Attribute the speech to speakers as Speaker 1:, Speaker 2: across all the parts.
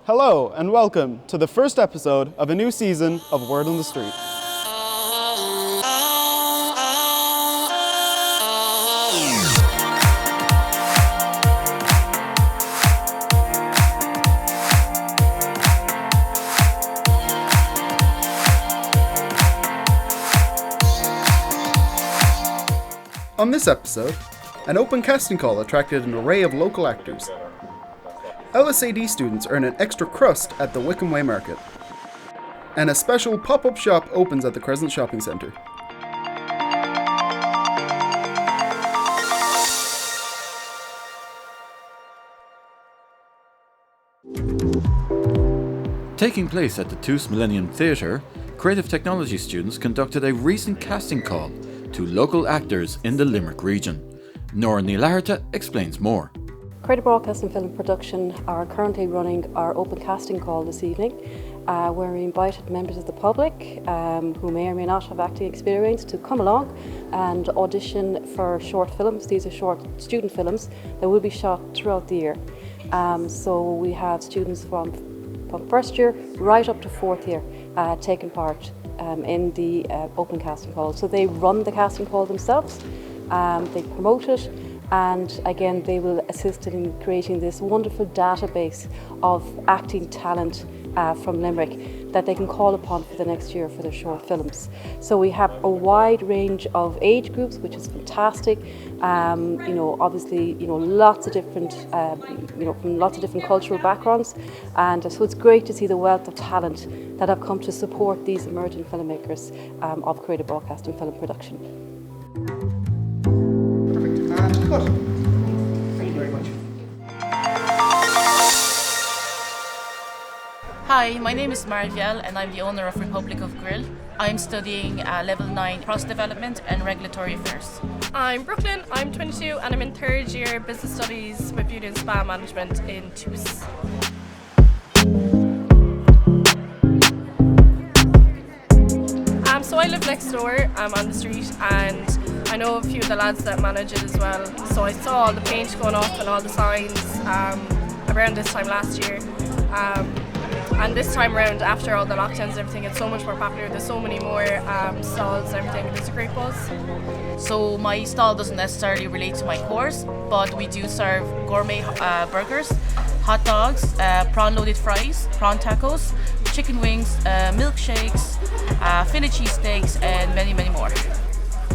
Speaker 1: Hello and welcome to the first episode of a new season of Word on the Street. On this episode, an open casting call attracted an array of local actors. LSAD students earn an extra crust at the Wickham Way Market. And a special pop-up shop opens at the Crescent Shopping Centre.
Speaker 2: Taking place at the Tous Millennium Theatre, creative technology students conducted a recent casting call to local actors in the Limerick region. Nora Neil-Laharta explains more.
Speaker 3: Creative Broadcast and Film Production are currently running our open casting call this evening, where we invited members of the public who may or may not have acting experience to come along and audition for short films. These are short student films that will be shot throughout the year. So we have students from first year right up to fourth year taking part in the open casting call. So they run the casting call themselves, they promote it, and again they will assist in creating this wonderful database of acting talent from Limerick that they can call upon for the next year for their short films. So we have a wide range of age groups, which is fantastic. Obviously, lots of different, from lots of different cultural backgrounds, and so it's great to see the wealth of talent that have come to support these emerging filmmakers of creative broadcast and film production.
Speaker 4: And cut. Thank you very much.
Speaker 5: Hi, my name is Marielle and I'm the owner of Republic of Grill. I'm studying Level 9 Process Development and Regulatory Affairs.
Speaker 6: I'm Brooklyn, I'm 22 and I'm in third year Business Studies with Beauty and Spa Management in TUS. So I live next door on the street, and I know a few of the lads that manage it as well. So I saw all the paint going up and all the signs around this time last year. And this time around, after all the lockdowns and everything, it's so much more popular. There's so many more stalls and everything. There's a great buzz.
Speaker 5: So my stall doesn't necessarily relate to my course, but we do serve gourmet burgers, hot dogs, prawn-loaded fries, prawn tacos, chicken wings, milkshakes, Philly cheesesteaks, and many, many more.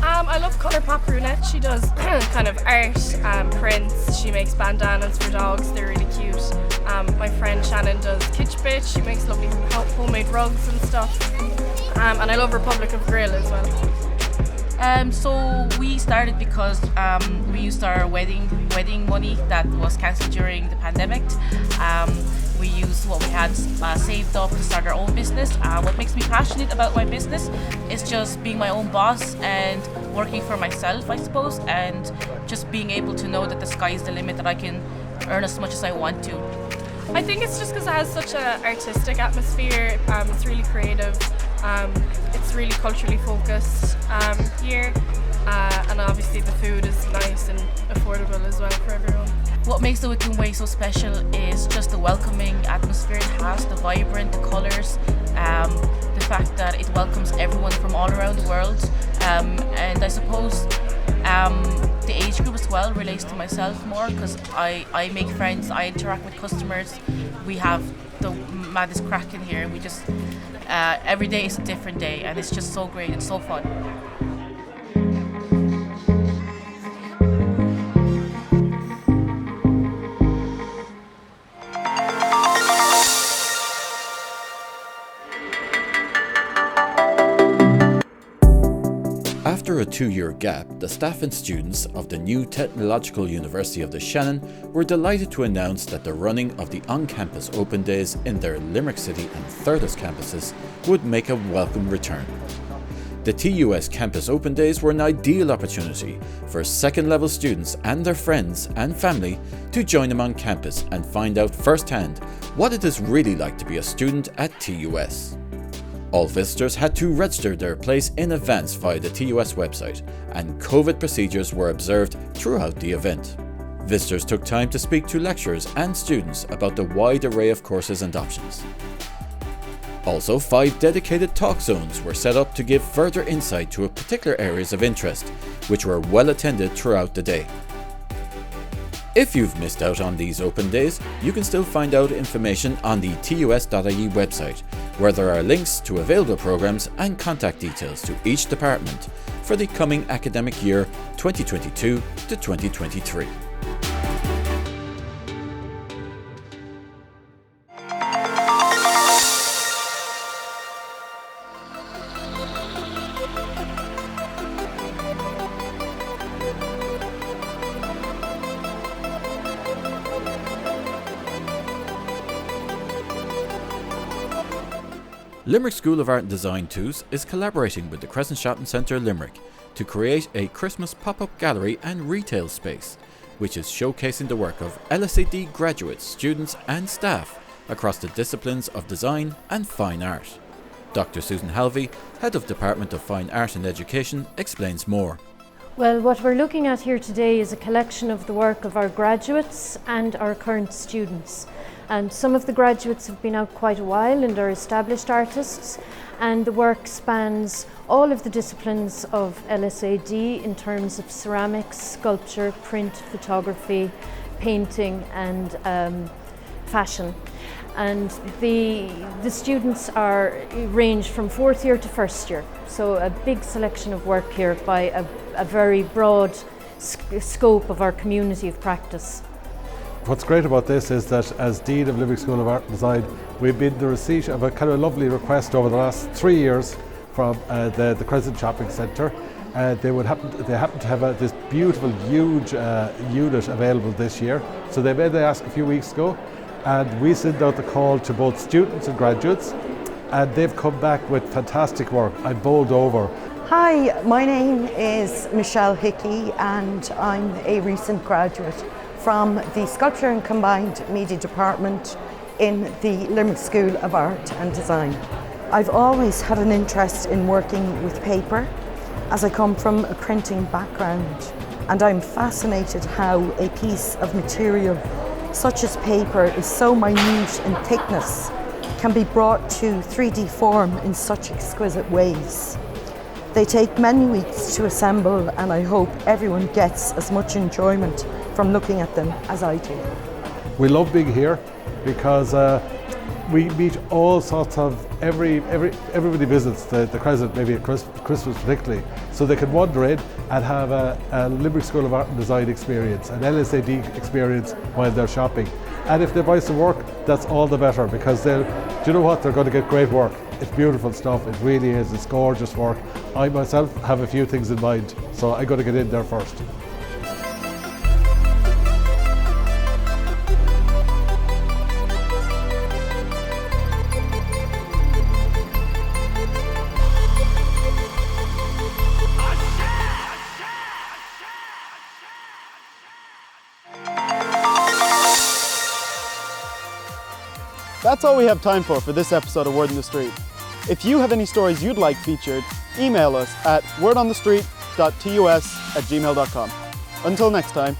Speaker 6: I love Colour Pop Brunette. She does kind of art, prints. She makes bandanas for dogs. They're really cute. My friend Shannon does Kitsch Bit. She makes lovely homemade rugs and stuff. And I love Republic of Grill as well.
Speaker 5: So we started because we used our wedding money that was cancelled during the pandemic. We used what we had saved up to start our own business. What makes me passionate about my business is just being my own boss and working for myself, I suppose, and just being able to know that the sky is the limit, that I can earn as much as I want to.
Speaker 6: I think it's just because it has such an artistic atmosphere. It's really creative. It's really culturally focused here. And obviously the food is nice and affordable as well for everyone.
Speaker 5: What makes the Wickham Way so special is just the welcoming atmosphere it has, the vibrant, the colours, the fact that it welcomes everyone from all around the world. And I suppose the age group as well relates to myself more, because I make friends, I interact with customers. We have the maddest crack in here. We just, every day is a different day, and it's just so great, it's so fun.
Speaker 2: After a 2-year gap, the staff and students of the new Technological University of the Shannon were delighted to announce that the running of the on-campus open days in their Limerick City and Thurles campuses would make a welcome return. The TUS Campus Open Days were an ideal opportunity for second-level students and their friends and family to join them on campus and find out firsthand what it is really like to be a student at TUS. All visitors had to register their place in advance via the TUS website, and COVID procedures were observed throughout the event. Visitors took time to speak to lecturers and students about the wide array of courses and options. Also, 5 dedicated talk zones were set up to give further insight to particular areas of interest, which were well attended throughout the day. If you've missed out on these open days, you can still find out information on the tus.ie website, where there are links to available programs and contact details to each department for the coming academic year 2022 to 2023. Limerick School of Art and Design TUS is collaborating with the Crescent Shopping Centre Limerick to create a Christmas pop-up gallery and retail space, which is showcasing the work of LSAD graduates, students and staff across the disciplines of design and fine art. Dr. Susan Halvey, Head of Department of Fine Art and Education, explains more.
Speaker 7: Well, what we're looking at here today is a collection of the work of our graduates and our current students. And some of the graduates have been out quite a while and are established artists, and the work spans all of the disciplines of LSAD in terms of ceramics, sculpture, print, photography, painting and fashion. And the students range from 4th year to 1st year, so a big selection of work here by a very broad scope of our community of practice.
Speaker 8: What's great about this is that as Dean of Limerick School of Art and Design, we've been the receipt of a kind of lovely request over the last 3 years from the Crescent Shopping Centre. They happen to have this beautiful, huge unit available this year. So they made the ask a few weeks ago, and we sent out the call to both students and graduates, and they've come back with fantastic work. I bowled over.
Speaker 9: Hi, my name is Michelle Hickey, and I'm a recent graduate from the Sculpture and Combined Media Department in the Limerick School of Art and Design. I've always had an interest in working with paper, as I come from a printing background, and I'm fascinated how a piece of material such as paper is so minute in thickness can be brought to 3D form in such exquisite ways. They take many weeks to assemble, and I hope everyone gets as much enjoyment from looking at them as I do.
Speaker 8: We love being here because we meet all sorts of, everybody visits the Crescent, maybe at Christmas particularly, so they can wander in and have a Limerick School of Art and Design experience, an LSAD experience while they're shopping. And if they buy some work, that's all the better, because do you know what, they're going to get great work. It's beautiful stuff, it really is, it's gorgeous work. I myself have a few things in mind, so I got to get in there first.
Speaker 1: That's all we have time for this episode of Word on the Street. If you have any stories you'd like featured, email us at wordonthestreet.tus@gmail.com. Until next time.